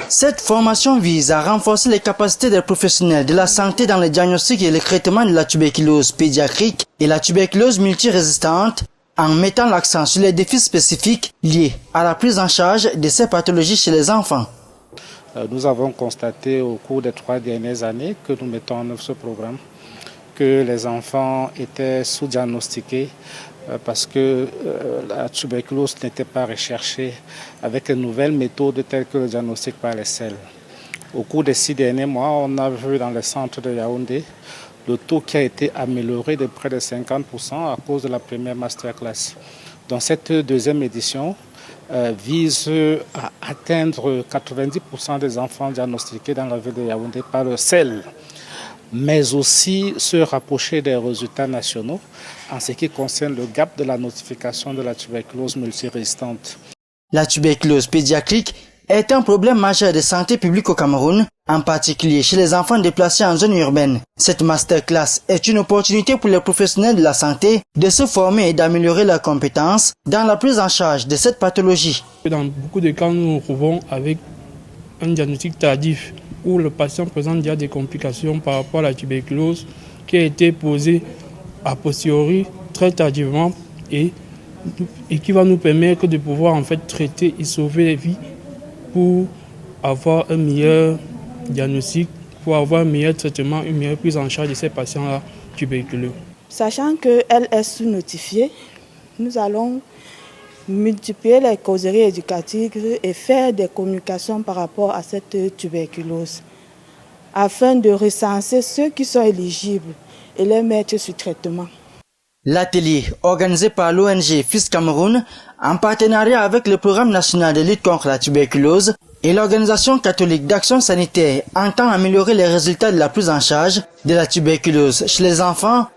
Cette formation vise à renforcer les capacités des professionnels de la santé dans le diagnostic et le traitement de la tuberculose pédiatrique et la tuberculose multirésistante, en mettant l'accent sur les défis spécifiques liés à la prise en charge de ces pathologies chez les enfants. Nous avons constaté au cours des 3 dernières années que nous mettons en œuvre ce programme que les enfants étaient sous-diagnostiqués parce que la tuberculose n'était pas recherchée avec de nouvelles méthodes telles que le diagnostic par les selles. Au cours des 6 derniers mois, on a vu dans les centres de Yaoundé le taux qui a été amélioré de près de 50% à cause de la première masterclass. Donc cette deuxième édition vise à atteindre 90% des enfants diagnostiqués dans la ville de Yaoundé par le sel, mais aussi se rapprocher des résultats nationaux en ce qui concerne le gap de la notification de la tuberculose multirésistante. La tuberculose pédiatrique est un problème majeur de santé publique au Cameroun, en particulier chez les enfants déplacés en zone urbaine. Cette masterclass est une opportunité pour les professionnels de la santé de se former et d'améliorer leurs compétences dans la prise en charge de cette pathologie. Dans beaucoup de cas, nous nous retrouvons avec un diagnostic tardif où le patient présente déjà des complications par rapport à la tuberculose qui a été posée a posteriori très tardivement et qui va nous permettre de pouvoir en fait traiter et sauver les vies pour avoir un meilleur diagnostic, pour avoir un meilleur traitement, une meilleure prise en charge de ces patients-là tuberculeux. Sachant qu'elle est sous-notifiée, nous allons multiplier les causeries éducatives et faire des communications par rapport à cette tuberculose, afin de recenser ceux qui sont éligibles et les mettre sur traitement. L'atelier, organisé par l'ONG FIS Cameroun, en partenariat avec le Programme national de lutte contre la tuberculose et l'Organisation catholique d'action sanitaire, entend améliorer les résultats de la prise en charge de la tuberculose chez les enfants